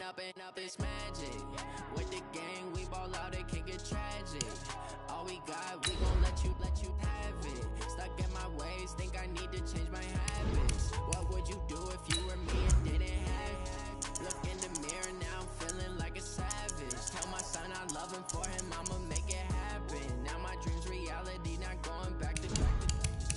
up is magic. With the gang, we ball out, it can get tragic. All we got, we gon' let you have it. Stuck in my ways, think I need to change my habits. What would you do if you were me and didn't have it? Look in the mirror, now I'm feeling like a savage. Tell my son I love him, for him I'ma make it happen. Now my dream's reality, not going back to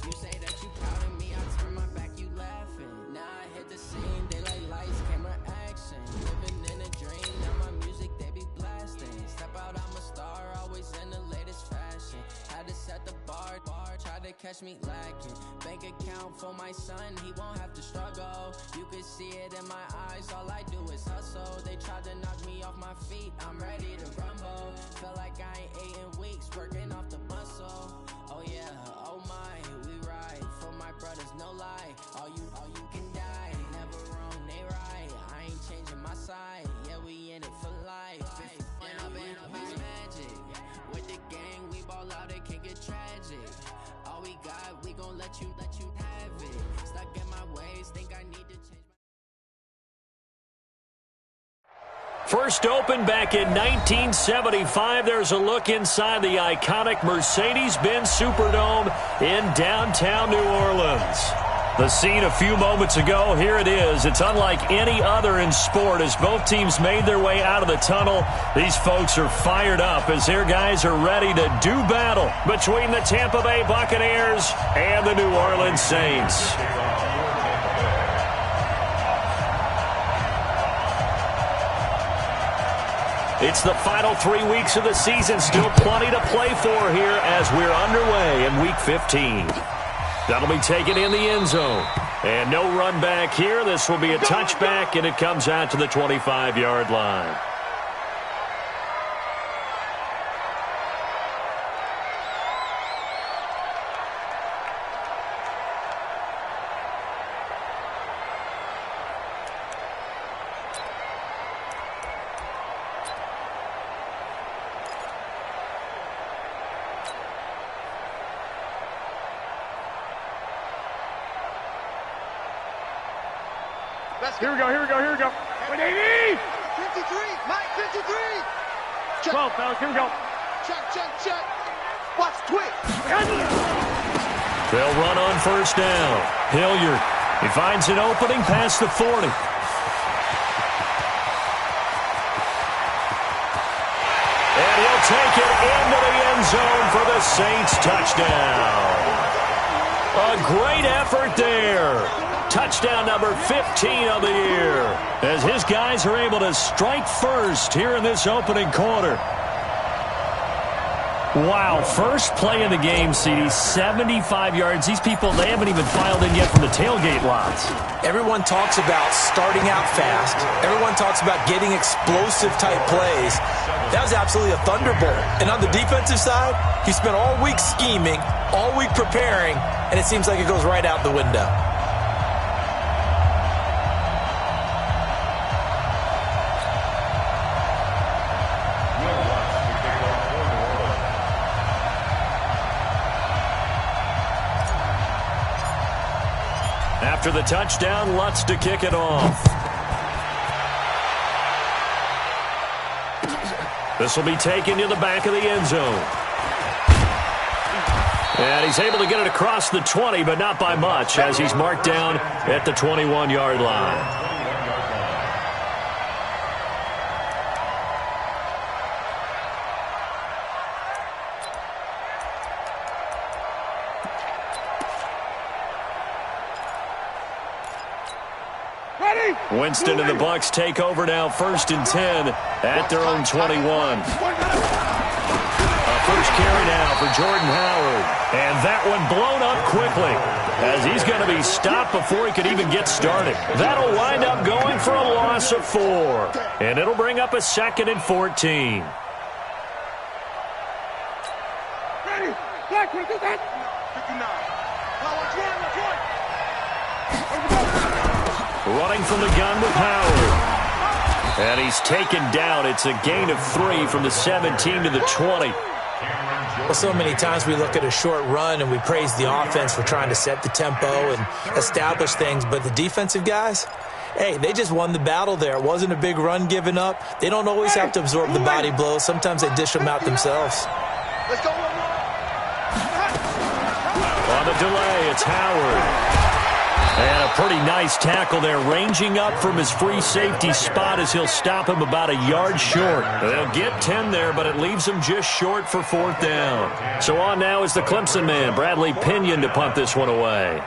You say that you proud of me, I turn my back, you laughing. Now I hit the scene, they like lights, camera, action. Living in a dream, now my music, they be blasting. Step out, I'm a star, always in the latest fashion. Had to set the bar, tried to catch me lacking. Bank account for my son, he won't have to struggle. You can see it in my eyes, all I do is hustle. They tried to knock me off my feet, I'm ready to rumble. Feel like I ain't ate in weeks, working off the muscle. Oh yeah, oh my, we ride for my brothers, no lie. All you can die, never wrong, they right. I ain't changing my side, yeah, we in it for life. It's magic. With the gang, we ball out, it can get tragic. All we got, we gon' let you have it. Stuck in my ways, think I need to change my... First opened back in 1975. There's a look inside the iconic Mercedes-Benz Superdome in downtown New Orleans. The scene a few moments ago, here it is. It's unlike any other in sport as both teams made their way out of the tunnel. These folks are fired up as their guys are ready to do battle between the Tampa Bay Buccaneers and the New Orleans Saints. It's the final 3 weeks of the season. Still plenty to play for here as we're underway in Week 15. That'll be taken in the end zone. And no run back here. This will be a touchback, and it comes out to the 25-yard line. Here we go. What do you need? 53, Mike, 53. Check. 12, fellas, here we go. Check. Watch, twitch. They'll run on first down. Hilliard, he finds an opening past the 40. And he'll take it into the end zone for the Saints touchdown. A great effort there. Touchdown number 15 of the year as his guys are able to strike first here in this opening quarter. Wow, first play in the game, CD, 75 yards. These people, they haven't even filed in yet from the tailgate lots. Everyone talks about starting out fast. Everyone talks about getting explosive-type plays. That was absolutely a thunderbolt. And on the defensive side, he spent all week scheming, all week preparing, and it seems like it goes right out the window. After the touchdown, Lutz to kick it off. This will be taken to the back of the end zone. And he's able to get it across the 20, but not by much, as he's marked down at the 21-yard line. Winston and the Bucs take over now, 1st and 10 at their own 21. A first carry now for Jordan Howard. And that one blown up quickly as he's going to be stopped before he could even get started. That'll wind up going for a loss of 4. And it'll bring up a 2nd and 14. Ready? Black, do that. 59. Running from the gun with Howard. And he's taken down. It's a gain of 3 from the 17 to the 20. Well, so many times we look at a short run and we praise the offense for trying to set the tempo and establish things, but the defensive guys, hey, they just won the battle there. It wasn't a big run given up. They don't always have to absorb the body blows. Sometimes they dish them out themselves. Let's go. On the delay, it's Howard. And a pretty nice tackle there, ranging up from his free safety spot as he'll stop him about a yard short. They'll get 10 there, but it leaves him just short for 4th down. So on now is the Clemson man, Bradley Pinion, to punt this one away.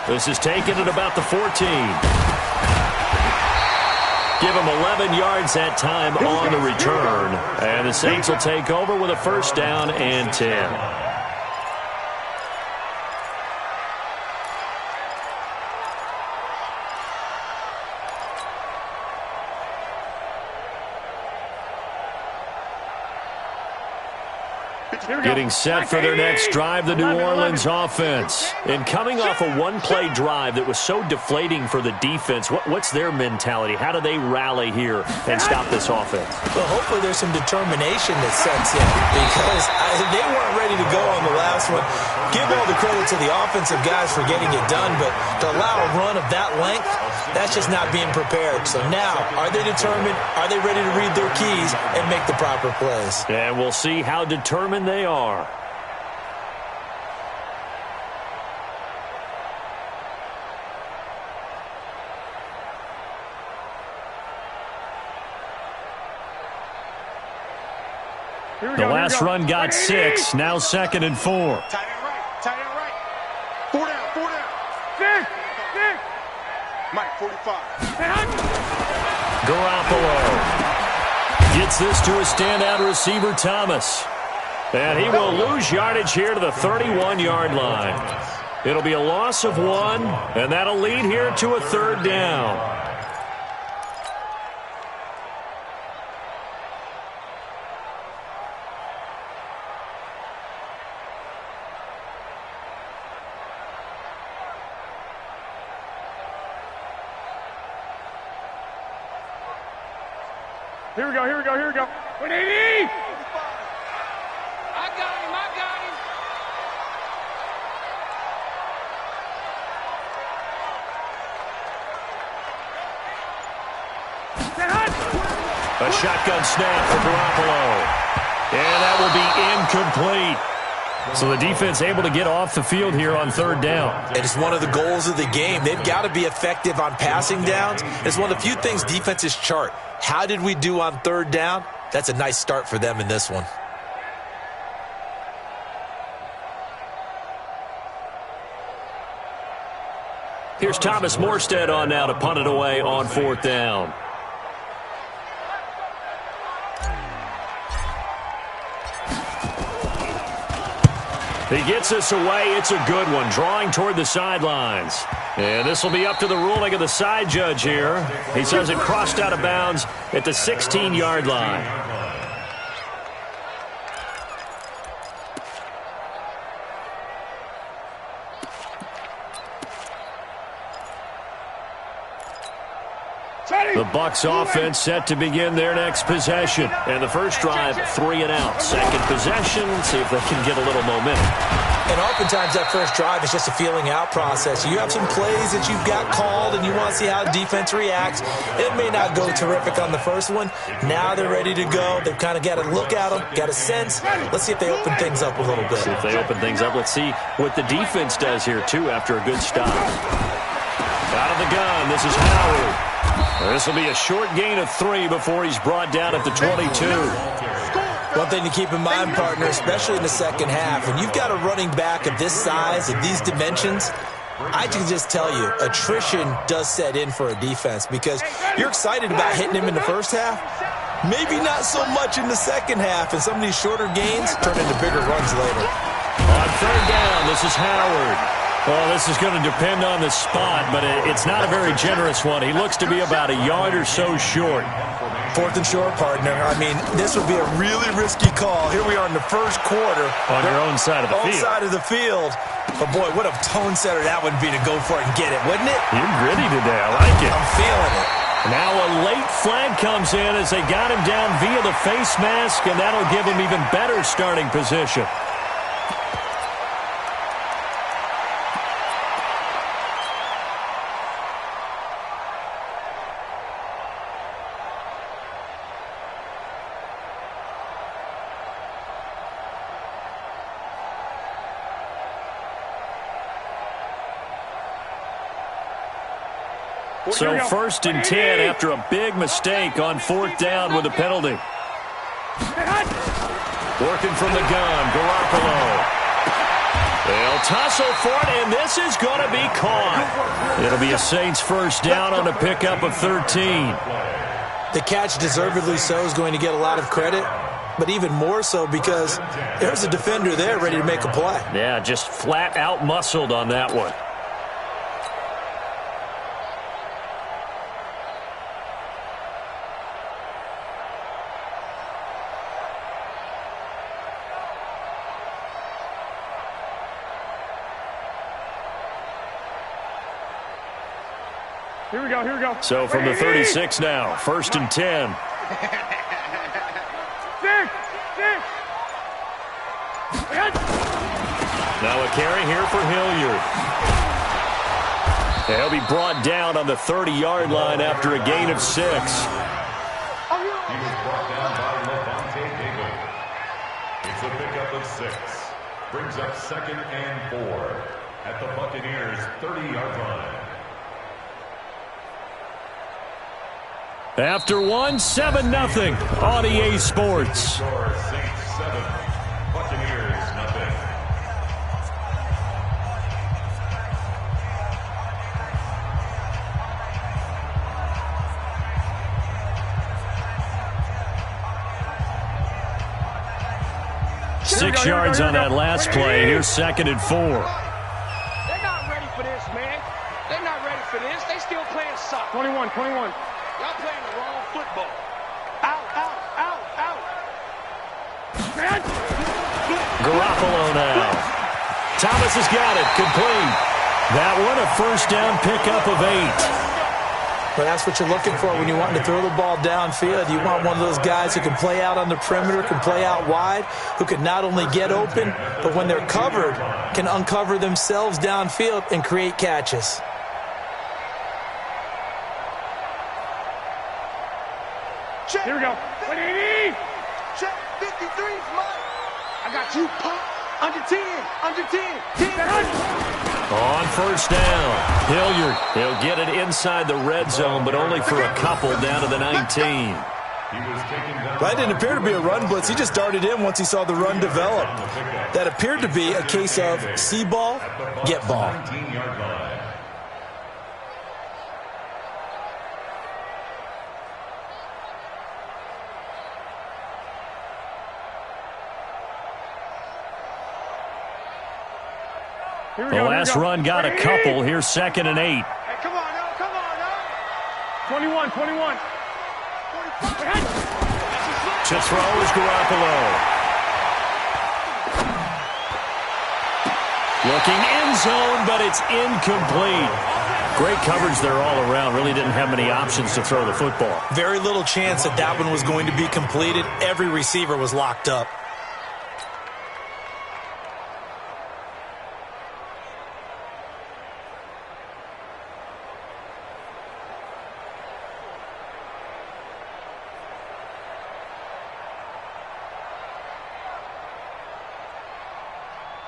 This is taken at about the 14. Give him 11 yards that time on the return. And the Saints will take over with a 1st down and 10. Getting set for their next drive, the New Orleans offense. And coming off a one-play drive that was so deflating for the defense, what's their mentality? How do they rally here and stop this offense? Well, hopefully there's some determination that sets in because they weren't ready to go on the last one. Give all the credit to the offensive guys for getting it done, but to allow a run of that length, that's just not being prepared. So now, are they determined? Are they ready to read their keys and make the proper plays? And we'll see how determined they are. The last run got 6, now 2nd and 4. Tight end right. 4 down. 6. Mike, 45. Garoppolo gets this to a standout receiver, Thomas. And he will lose yardage here to the 31-yard line. It'll be a loss of 1, and that'll lead here to a 3rd down. Here we go. 180! I got him. A shotgun snap for Garoppolo. And that will be incomplete. So the defense able to get off the field here on 3rd down. It is one of the goals of the game. They've got to be effective on passing downs. It's one of the few things defenses chart. How did we do on 3rd down? That's a nice start for them in this one. Here's Thomas Morstead on now to punt it away on 4th down. He gets this away. It's a good one, drawing toward the sidelines. And this will be up to the ruling of the side judge here. He says it crossed out of bounds at the 16-yard line. The Bucs offense set to begin their next possession. And the first drive, 3 and out. Second possession, see if they can get a little momentum. And oftentimes that first drive is just a feeling out process. You have some plays that you've got called and you want to see how the defense reacts. It may not go terrific on the first one. Now they're ready to go. They've kind of got to look at them, got a sense. Let's see if they open things up a little bit. See if they open things up. Let's see what the defense does here, too, after a good stop. Out of the gun, this is Howard. This will be a short gain of 3 before he's brought down at the 22. One thing to keep in mind, partner, especially in the second half, when you've got a running back of this size, of these dimensions, I can just tell you, attrition does set in for a defense because you're excited about hitting him in the first half. Maybe not so much in the second half, and some of these shorter gains turn into bigger runs later. On 3rd down, this is Howard. Well, this is going to depend on the spot, but it's not a very generous one. He looks to be about a yard or so short. 4th and short, partner. I mean, this would be a really risky call. Here we are in the first quarter. On your own side of the field. Own side of the field. But, boy, what a tone setter that would be to go for it and get it, wouldn't it? You're gritty today. I like it. I'm feeling it. Now a late flag comes in as they got him down via the face mask, and that'll give him even better starting position. So 1st and 10 after a big mistake on 4th down with a penalty. Working from the gun, Garoppolo. They'll tussle for it, and this is going to be caught. It'll be a Saints 1st down on a pickup of 13. The catch, deservedly so, is going to get a lot of credit, but even more so because there's a defender there ready to make a play. Yeah, just flat out muscled on that one. Here we go, here we go. So from the 36 now, 1st and 10. Now a carry here for Hilliard. He'll be brought down on the 30-yard line after a gain of 6. He was brought down by Levante David. It's a pickup of 6. Brings up 2nd and 4 at the Buccaneers' 30-yard line. After 7-0 on EA Sports. Score Saints 7, Buccaneers nothing. Six yards on that last play. Here's 2nd and 4. They're not ready for this, man. They're not ready for this. They still playing soccer. 21. Y'all playing the wrong football. Out. Garoppolo now. Thomas has got it. Complete. That one a 1st down pickup of 8. But that's what you're looking for when you want to throw the ball downfield. You want one of those guys who can play out on the perimeter, can play out wide, who can not only get open, but when they're covered, can uncover themselves downfield and create catches. Check. Here we go. Check. 53's mine. I got you, punk. Under 10. 10. On 1st down, Hilliard. He'll get it inside the red zone, but only for a couple down to the 19. That didn't appear to be a run blitz. He just darted in once he saw the run develop. That appeared to be a case of see ball, get ball. The last run got a couple. Here's 2nd and 8. Hey, come on now. 21. To throw is Garoppolo. Looking end zone, but it's incomplete. Great coverage there all around. Really didn't have many options to throw the football. Very little chance that one was going to be completed. Every receiver was locked up.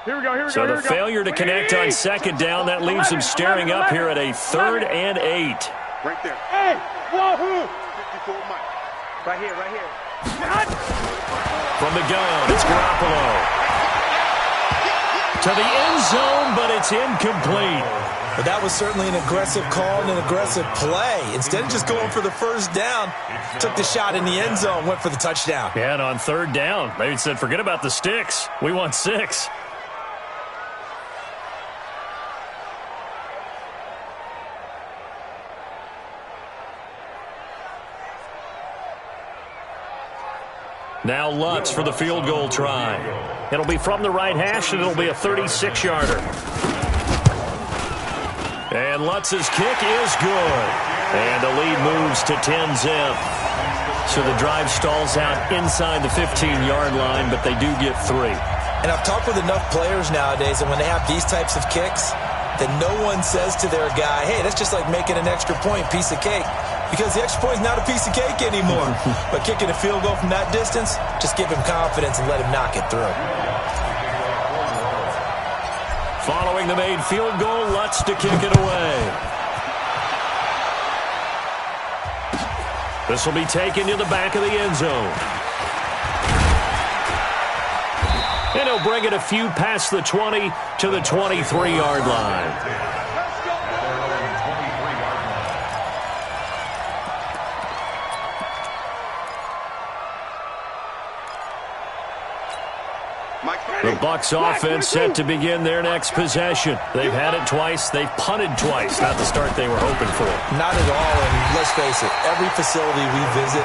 Here we go. So the failure to connect on 2nd down, that leaves them staring up here at a 3rd and 8. Right there. Hey, wahoo! 54 Mike. Right here. From the gun, it's Garoppolo. To the end zone, but it's incomplete. But that was certainly an aggressive call and an aggressive play. Instead of just going for the 1st down, took the shot in the end zone, went for the touchdown. Yeah, and on 3rd down, they said, forget about the sticks. We want 6. Now Lutz for the field goal try. It'll be from the right hash, and it'll be a 36-yarder. And Lutz's kick is good. And the lead moves to 10-zip. So the drive stalls out inside the 15-yard line, but they do get 3. And I've talked with enough players nowadays, and when they have these types of kicks, that no one says to their guy, hey, that's just like making an extra point, piece of cake. Because the extra point is not a piece of cake anymore. But kicking a field goal from that distance, just give him confidence and let him knock it through. Following the made field goal, Lutz to kick it away. This will be taken to the back of the end zone. And he'll bring it a few past the 20 to the 23-yard line. The Bucs offense set to begin their next possession. They've had it twice. They've punted twice. Not the start they were hoping for. Not at all, and let's face it, every facility we visit,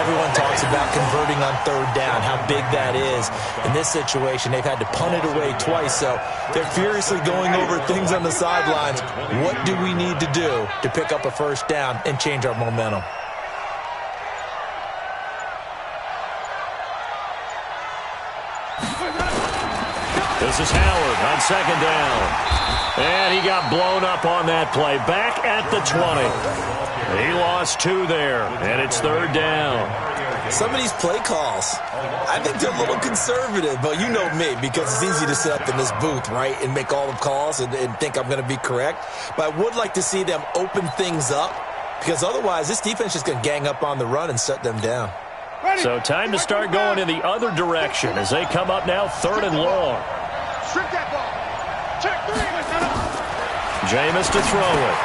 everyone talks about converting on third down, how big that is. In this situation, they've had to punt it away twice, so they're furiously going over things on the sidelines. What do we need to do to pick up a first down and change our momentum? This is Howard on second down. And he got blown up on that play. Back at the 20. He lost 2 there, and it's third down. Some of these play calls, I think they're a little conservative, but you know me, because it's easy to sit up in this booth, right, and make all the calls and think I'm going to be correct. But I would like to see them open things up, because otherwise this defense is going to gang up on the run and shut them down. So time to start going in the other direction as they come up now third and long. Strip that ball. Check 3. Jameis to throw it.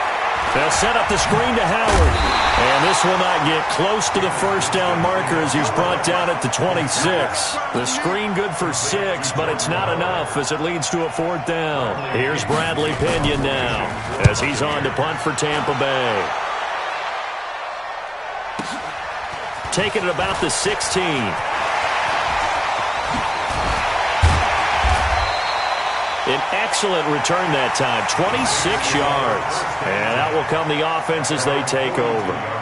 They'll set up the screen to Howard. And this will not get close to the first down marker as he's brought down at the 26. The screen good for 6, but it's not enough as it leads to a fourth down. Here's Bradley Pinion now as he's on to punt for Tampa Bay. Taking it about the 16. An excellent return that time, 26 yards. And out will come the offense as they take over.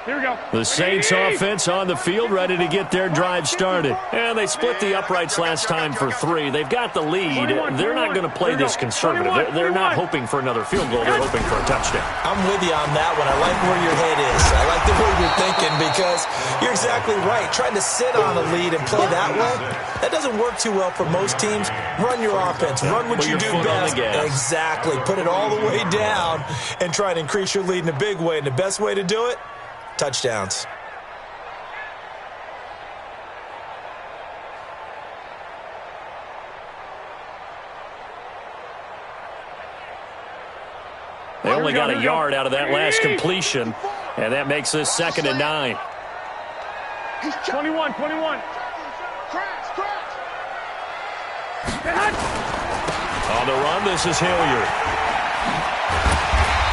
Here we go. The Saints offense on the field, ready to get their drive started. And they split the uprights last time for 3. They've got the lead. They're not going to play this conservative. They're not hoping for another field goal. They're hoping for a touchdown. I'm with you on that one. I like where your head is. I like the way you're thinking, because you're exactly right. Trying to sit on a lead and play that way, that doesn't work too well for most teams. Run your offense. Run what you do best. Exactly. Put it all the way down and try to increase your lead in a big way. And the best way to do it, touchdowns. They only got a yard out of that last completion, and that makes this 2nd and 9. 21. On the run, this is Hilliard.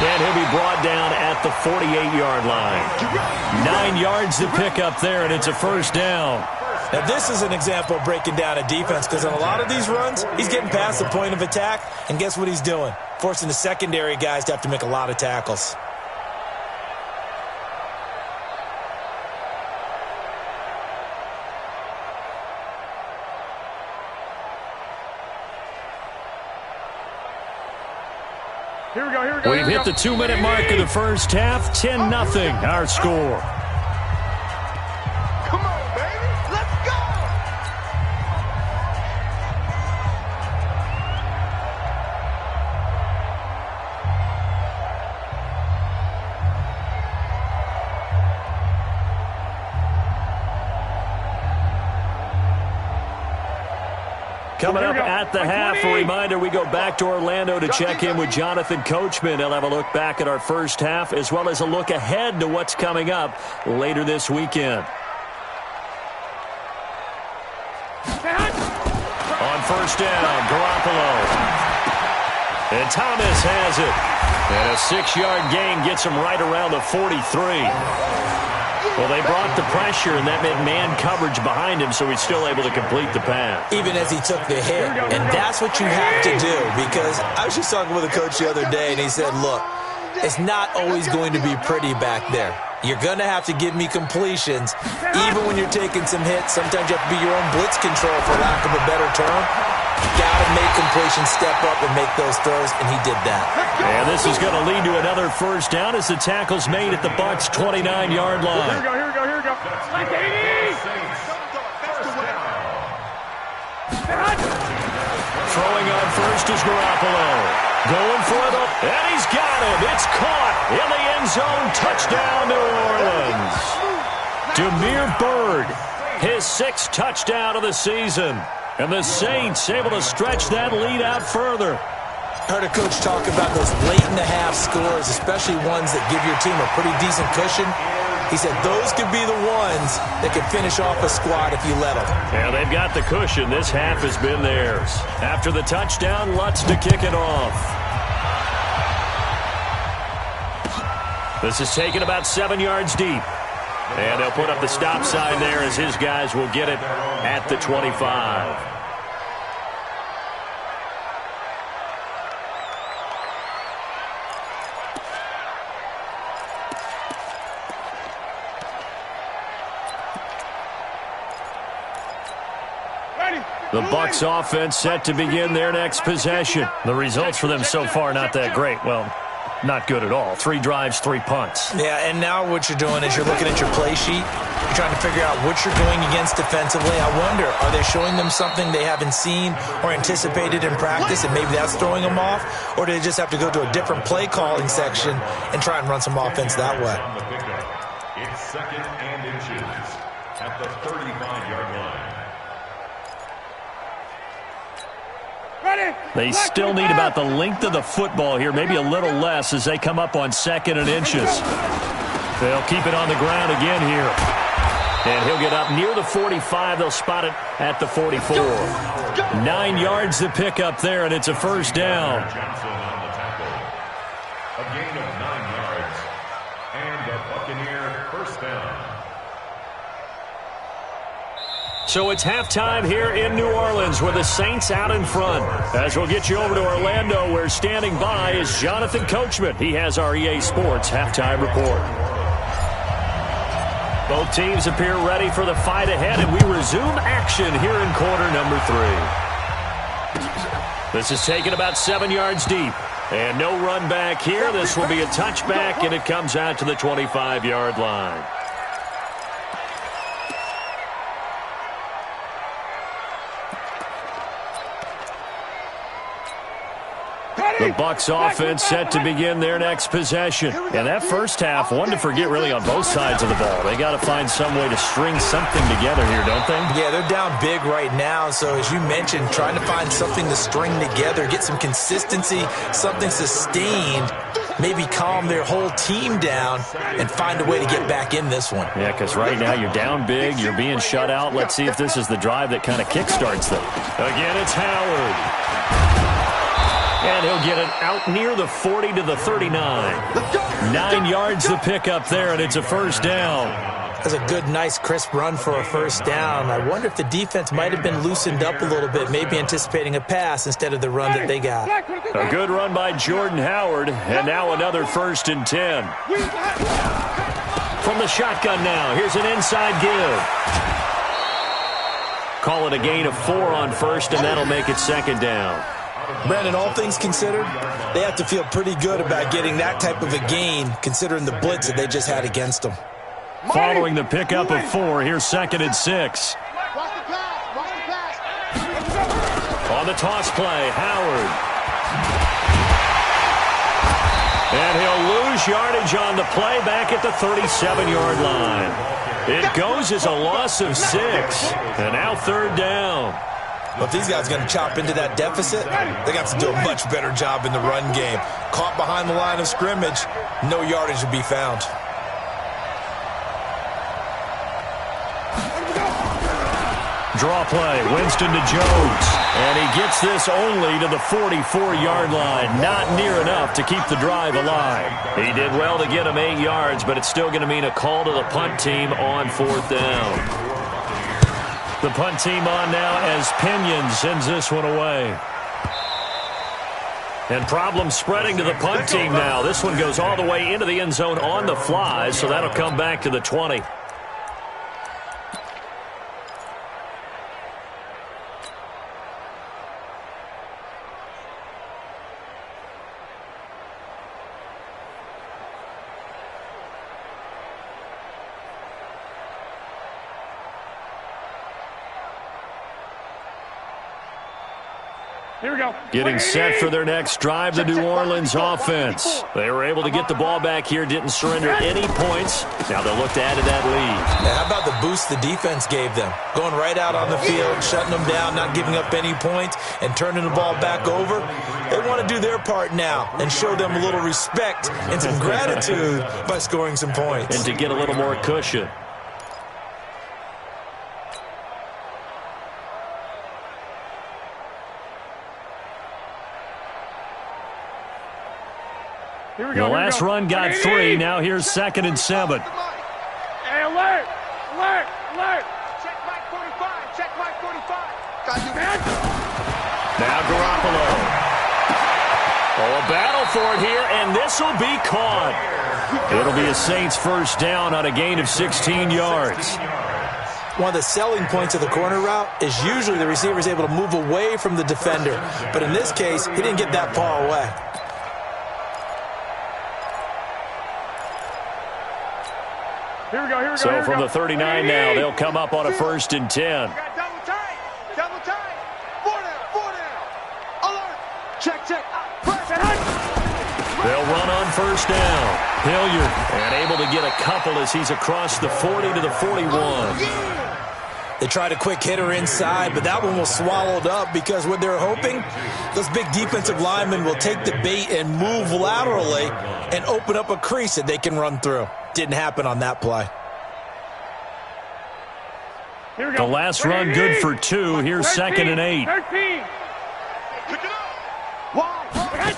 And he'll be brought down at the 48-yard line. 9 yards to pick up there, and it's a first down. Now, this is an example of breaking down a defense, because on a lot of these runs, he's getting past the point of attack, and guess what he's doing? Forcing the secondary guys to have to make a lot of tackles. Here we go. We've hit the 2-minute mark of the first half. 10-0, our score. Come on, baby. Let's go. Coming up at the half, a reminder, we go back to Orlando to check in with Jonathan Coachman. He'll have a look back at our first half, as well as a look ahead to what's coming up later this weekend. On first down, Garoppolo. And Thomas has it. And a 6-yard gain gets him right around the 43. Well, they brought the pressure, and that meant man coverage behind him, so he's still able to complete the pass. Even as he took the hit. And that's what you have to do, because I was just talking with a coach the other day, and he said, look, it's not always going to be pretty back there. You're going to have to give me completions, even when you're taking some hits. Sometimes you have to be your own blitz control, for lack of a better term. Got to make completion, step up, and make those throws, and he did that. And this is going to lead to another first down as the tackle's made at the Bucs' 29-yard line. Here we go. Throwing on first is Garoppolo. Going for it, and he's got him. It's caught in the end zone. Touchdown, New Orleans. Damiere Byrd, his 6th touchdown of the season. And the Saints able to stretch that lead out further. Heard a coach talk about those late-in-the-half scores, especially ones that give your team a pretty decent cushion. He said those could be the ones that could finish off a squad if you let them. Yeah, they've got the cushion. This half has been theirs. After the touchdown, Lutz to kick it off. This is taken about 7 yards deep. And they'll put up the stop sign there as his guys will get it at the 25. The Bucs offense set to begin their next possession. The results for them so far not that great. Well, not good at all. 3 drives, 3 punts. Yeah, and now what you're doing is you're looking at your play sheet. You're trying to figure out what you're going against defensively. I wonder, are they showing them something they haven't seen or anticipated in practice, and maybe that's throwing them off? Or do they just have to go to a different play calling section and try and run some offense that way? It's 2nd and inches at the 35-yard line. They still need about the length of the football here, maybe a little less as they come up on 2nd and inches. They'll keep it on the ground again here. And he'll get up near the 45. They'll spot it at the 44. 9 yards to pick up there, and it's a first down. Johnson on the tackle. A gain of 9 yards. And a Buccaneer first down. So it's halftime here in New Orleans with the Saints out in front. As we'll get you over to Orlando, where standing by is Jonathan Coachman. He has our EA Sports halftime report. Both teams appear ready for the fight ahead, and we resume action here in quarter number 3. This is taken about 7 yards deep. And no run back here. This will be a touchback, and it comes out to the 25-yard line. The Bucs offense set to begin their next possession. And that first half, one to forget really on both sides of the ball. They got to find some way to string something together here, don't they? Yeah, they're down big right now. So as you mentioned, trying to find something to string together, get some consistency, something sustained, maybe calm their whole team down and find a way to get back in this one. Yeah, because right now you're down big, you're being shut out. Let's see if this is the drive that kind of kickstarts them. Again, it's Howard. And he'll get it out near the 40 to the 39. 9 yards to pick up there, and it's a first down. That's a good, nice, crisp run for a first down. I wonder if the defense might have been loosened up a little bit, maybe anticipating a pass instead of the run that they got. A good run by Jordan Howard, and now another 1st and 10. From the shotgun now, here's an inside give. Call it a gain of 4 on first, and that'll make it 2nd down. Brandon, all things considered, they have to feel pretty good about getting that type of a gain, considering the blitz that they just had against them. Following the pickup of 4, here's 2nd and 6. On the toss play, Howard. And he'll lose yardage on the play back at the 37-yard line. It goes as a loss of 6, and now 3rd down. Well, if these guys are going to chop into that deficit, they got to do a much better job in the run game. Caught behind the line of scrimmage, no yardage to be found. Draw play, Winston to Jones. And he gets this only to the 44-yard line. Not near enough to keep the drive alive. He did well to get him 8 yards, but it's still going to mean a call to the punt team on 4th down. The punt team on now as Pinion sends this one away. And problems spreading to the punt team now. This one goes all the way into the end zone on the fly, so that'll come back to the 20. Here we go. Getting set for their next drive, the New Orleans offense. They were able to get the ball back here, didn't surrender any points. Now they'll look to add to that lead. Now, how about the boost the defense gave them? Going right out on the field, shutting them down, not giving up any points, and turning the ball back over. They want to do their part now and show them a little respect and some gratitude by scoring some points. And to get a little more cushion. Here we go. The last run got 3. Now here's 2nd and 7. Hey, alert! Alert! Alert! Check Mike 45. Check Mike 45. Got you, Man. Now Garoppolo. Oh, a battle for it here, and this will be caught. It'll be a Saints first down on a gain of 16 yards. One of the selling points of the corner route is usually the receiver is able to move away from the defender. But in this case, he didn't get that far away. Here we go. Here we go. So here we from go. the 39 now, they'll come up on a 1st and 10. got double time. Double time. 4 down. 4 down. Alert. Check, check. Press and hunt. They'll run on 1st down. Hilliard, and able to get a couple as he's across the 40 to the 41. They tried a quick hitter inside, but that one was swallowed up because what they're hoping, those big defensive linemen will take the bait and move laterally and open up a crease that they can run through. Didn't happen on that play. Here we go. The last run good for 2. Here's 2nd and 8. 13. Pick it up. Wide.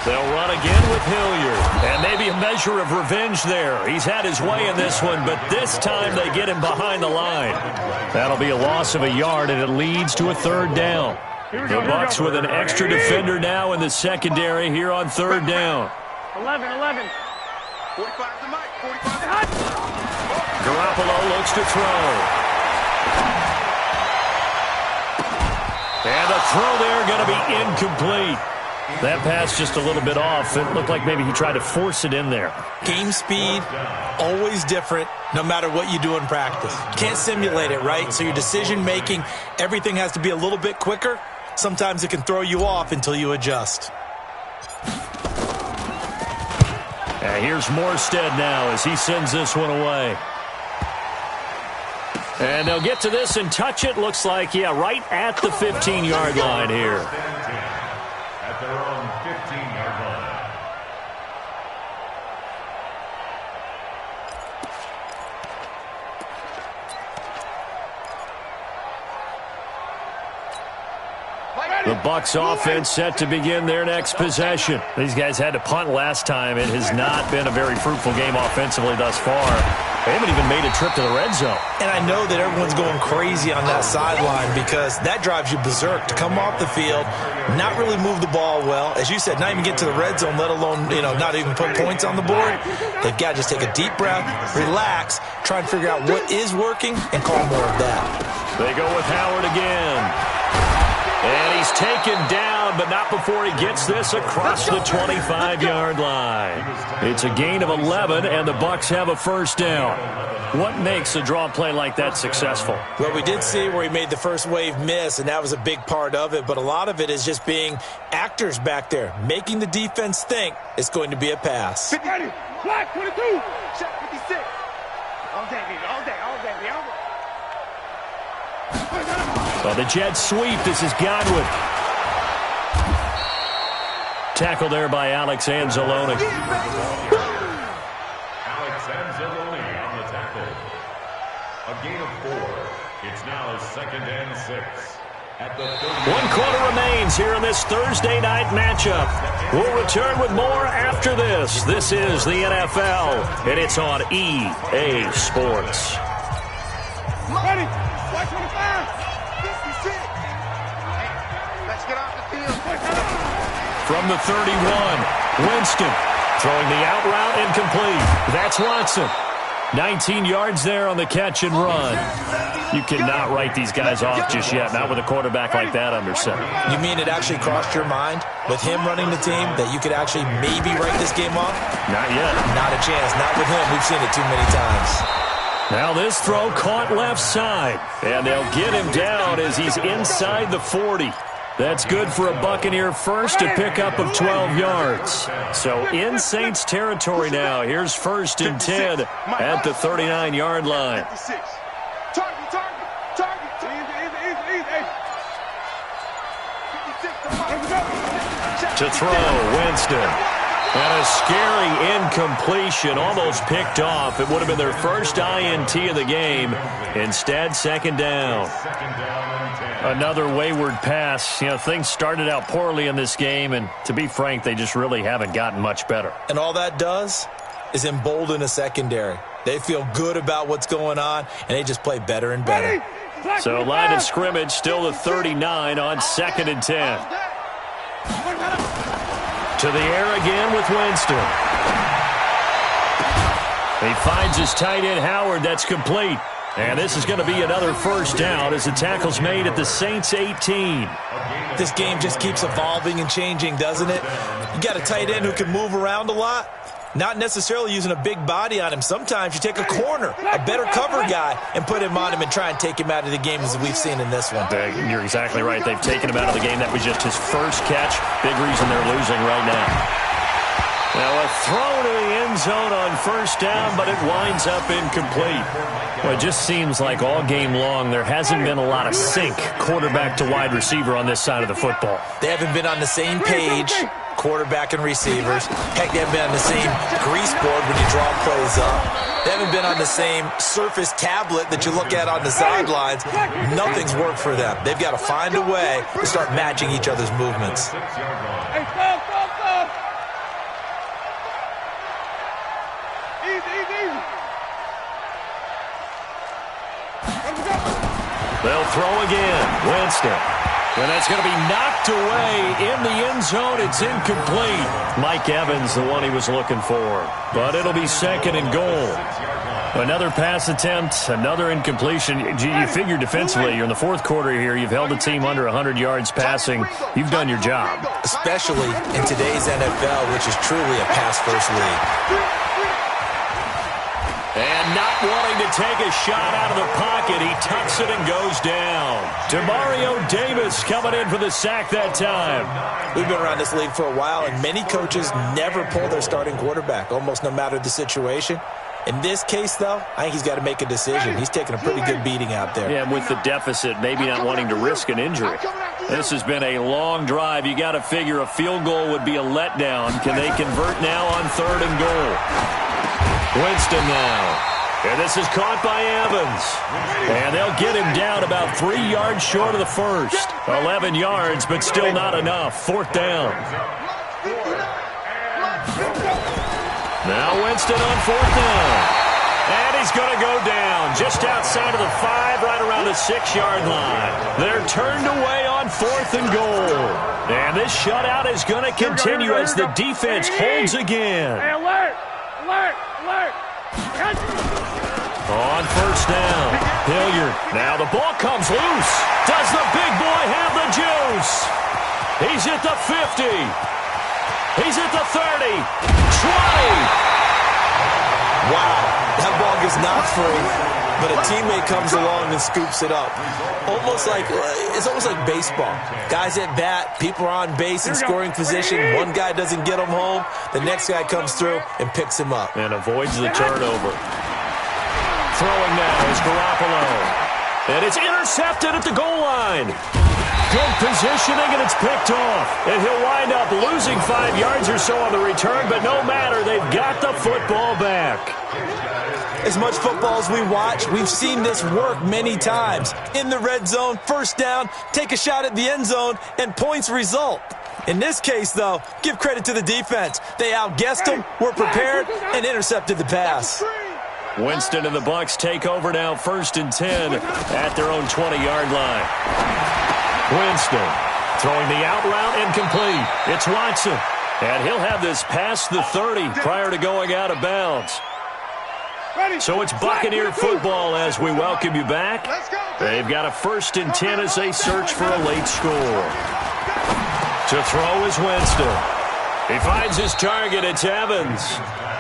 They'll run again with Hilliard. And maybe a measure of revenge there. He's had his way in this one, but this time they get him behind the line. That'll be a loss of a yard, and it leads to a 3rd down. The Bucs with an extra defender now in the secondary here on 3rd down. 11. 45 to Mike. 45 to Hunt. Garoppolo looks to throw. And the throw there going to be incomplete. That pass just a little bit off. It looked like maybe he tried to force it in there. Game speed, always different, no matter what you do in practice. Can't simulate it, right? So your decision-making, everything has to be a little bit quicker. Sometimes it can throw you off until you adjust. And here's Morstead now as he sends this one away. And they'll get to this and touch it. Looks like, yeah, right at the 15-yard line here. At their own 15-yard line. The Bucs offense set to begin their next possession. These guys had to punt last time. It has not been a very fruitful game offensively thus far. They haven't even made a trip to the red zone. And I know that everyone's going crazy on that sideline because that drives you berserk to come off the field, not really move the ball well. As you said, not even get to the red zone, let alone, not even put points on the board. They've got to just take a deep breath, relax, try and figure out what is working, and call more of that. They go with Howard again. And he's taken down, but not before he gets this across the 25-yard line. It's a gain of 11, and the Bucs have a first down. What makes a draw play like that successful? Well, we did see where he made the first wave miss, and that was a big part of it. But a lot of it is just being actors back there, making the defense think it's going to be a pass. 50, flat 22. Check 56. All day, baby. All day. So the Jets sweep. This is Godwin. Tackle there by Alex Anzalone. Alex Anzalone on the tackle. A gain of 4. It's now 2nd and 6. At the 30. 1 quarter remains here in this Thursday night matchup. We'll return with more after this. This is the NFL, and it's on EA Sports. Ready? White 25. 56. Let's get off the field. From the 31, Winston throwing the out route incomplete. That's Watson. 19 yards there on the catch and run. You cannot write these guys off just yet, not with a quarterback like that under center. You mean it actually crossed your mind with him running the team that you could actually maybe write this game off? Not yet. Not a chance. Not with him. We've seen it too many times. Now this throw caught left side, and they'll get him down as he's inside the 40. That's good for a Buccaneer first, a pickup of 12 yards. So in Saints territory now. Here's 1st and 10 at the 39-yard line. To throw, Winston. And a scary incompletion, almost picked off. It would have been their first INT of the game. Instead, 2nd down. Another wayward pass. You know, things started out poorly in this game, and to be frank, they just really haven't gotten much better. And all that does is embolden a secondary. They feel good about what's going on, and they just play better and better. So line of scrimmage, still the 39 on 2nd and 10. To the air again with Winston. He finds his tight end, Howard. That's complete. And this is going to be another 1st down as the tackle's made at the Saints 18. This game just keeps evolving and changing, doesn't it? You got a tight end who can move around a lot. Not necessarily using a big body on him. Sometimes you take a corner, a better cover guy, and put him on him and try and take him out of the game as we've seen in this one. You're exactly right. They've taken him out of the game. That was just his first catch. Big reason they're losing right now. Now a throw to the end zone on 1st down, but it winds up incomplete. Well, it just seems like all game long there hasn't been a lot of sync quarterback to wide receiver on this side of the football. They haven't been on the same page, quarterback and receivers. Heck, they haven't been on the same grease board when you draw plays up. They haven't been on the same surface tablet that you look at on the sidelines. Nothing's worked for them. They've got to find a way to start matching each other's movements. They'll throw again. Winston. And that's going to be knocked away in the end zone. It's incomplete. Mike Evans, the one he was looking for. But it'll be 2nd and goal. Another pass attempt, another incompletion. You figure defensively, you're in the 4th quarter here. You've held the team under 100 yards passing. You've done your job. Especially in today's NFL, which is truly a pass-first league. And not wanting to take a shot out of the pocket, he tucks it and goes down. Demario Davis coming in for the sack that time. We've been around this league for a while, and many coaches never pull their starting quarterback, almost no matter the situation. In this case, though, I think he's got to make a decision. He's taking a pretty good beating out there. Yeah, with the deficit, maybe not wanting to risk an injury. This has been a long drive. You got to figure a field goal would be a letdown. Can they convert now on 3rd and goal? Winston now. And this is caught by Evans. And they'll get him down about 3 yards short of the first. 11 yards, but still not enough. 4th down. Now Winston on 4th down. And he's going to go down just outside of the 5, right around the 6-yard line. They're turned away on 4th and goal. And this shutout is going to continue as the defense holds again. Hey, alert! Alert! Alert! On 1st down, Hilliard. Now the ball comes loose. Does the big boy have the juice? He's at the 50. He's at the 30. 20. Wow, that ball gets knocked free, but a teammate comes along and scoops it up. It's almost like baseball. Guys at bat, people are on base in scoring position. One guy doesn't get him home. The next guy comes through and picks him up. And avoids the turnover. Throwing now is Garoppolo. And it's intercepted at the goal line. Good positioning, and it's picked off. And he'll wind up losing 5 yards or so on the return, but no matter, they've got the football back. As much football as we watch, we've seen this work many times. In the red zone, 1st down, take a shot at the end zone, and points result. In this case, though, give credit to the defense. They outguessed them, were prepared, and intercepted the pass. Winston and the Bucs take over now, 1st and 10 at their own 20-yard line. Winston throwing the out route incomplete. It's Watson. And he'll have this past the 30 prior to going out of bounds. So it's Buccaneer football as we welcome you back. They've got a 1st and 10 as they search for a late score. To throw is Winston. He finds his target. It's Evans.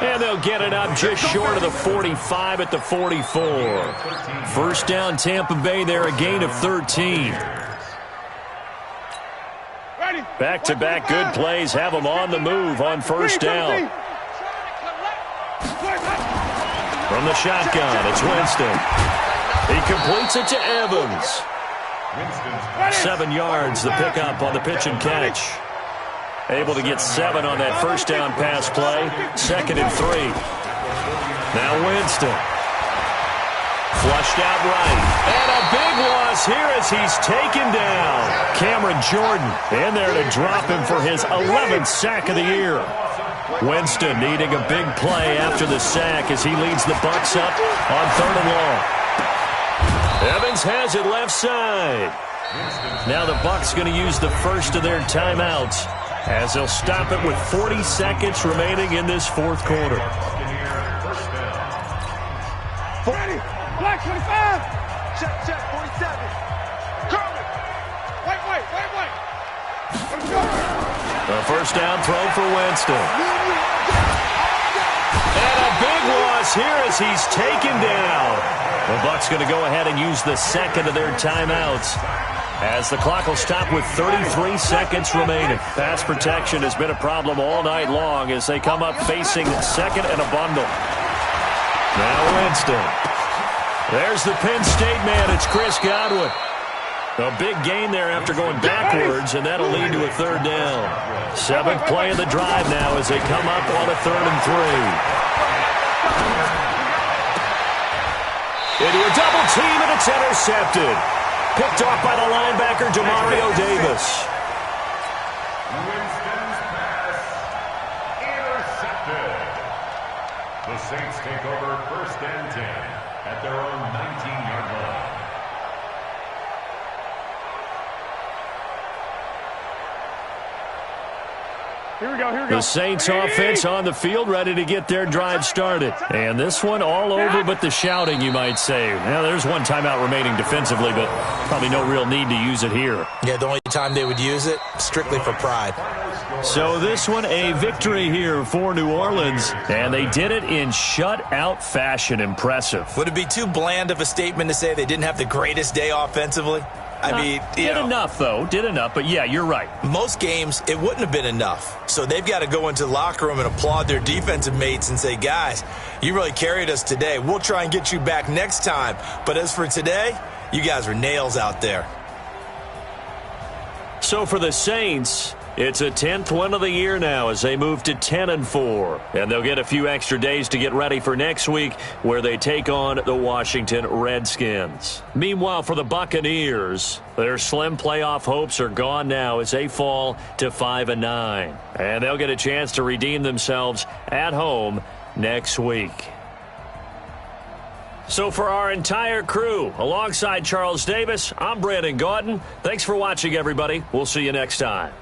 And they'll get it up just short of the 45 at the 44. 1st down Tampa Bay there, a gain of 13. Back-to-back good plays have them on the move on first down. From the shotgun, it's Winston. He completes it to Evans. 7 yards, the pickup on the pitch and catch. Able to get 7 on that first down pass play. 2nd and 3. Now Winston. Flushed out right. And a big loss here as he's taken down. Cameron Jordan in there to drop him for his 11th sack of the year. Winston needing a big play after the sack as he leads the Bucs up on 3rd and long. Evans has it left side. Now the Bucs going to use the first of their timeouts as they'll stop it with 40 seconds remaining in this 4th quarter. Ready. Black 25. Check, 47. Curly. Wait. A first down throw for Winston. And a big loss here as he's taken down. The Bucs going to go ahead and use the second of their timeouts as the clock will stop with 33 seconds remaining. Pass protection has been a problem all night long as they come up facing 2nd and a bundle. Now Winston. There's the Penn State man. It's Chris Godwin. A big gain there after going backwards, and that'll lead to a 3rd down. 7th play of the drive now as they come up on a 3rd and 3. Into a double team, and it's intercepted. Picked off by the linebacker, Demario Davis. Winston's pass intercepted. The Saints take over 1st and 10 at their own 19-yard line. Here we go. The Saints offense on the field, ready to get their drive started. And this one all over but the shouting, you might say. Now, there's one timeout remaining defensively, but probably no real need to use it here. Yeah, the only time they would use it, strictly for pride. So this one, a victory here for New Orleans, and they did it in shutout fashion. Impressive. Would it be too bland of a statement to say they didn't have the greatest day offensively? I mean, did enough, though. Did enough, but yeah, you're right. Most games, it wouldn't have been enough. So they've got to go into the locker room and applaud their defensive mates and say, guys, you really carried us today. We'll try and get you back next time. But as for today, you guys were nails out there. So for the Saints, it's a 10th win of the year now as they move to 10-4. And they'll get a few extra days to get ready for next week where they take on the Washington Redskins. Meanwhile, for the Buccaneers, their slim playoff hopes are gone now as they fall to 5-9. And they'll get a chance to redeem themselves at home next week. So for our entire crew, alongside Charles Davis, I'm Brandon Gaudin. Thanks for watching, everybody. We'll see you next time.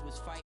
was fight.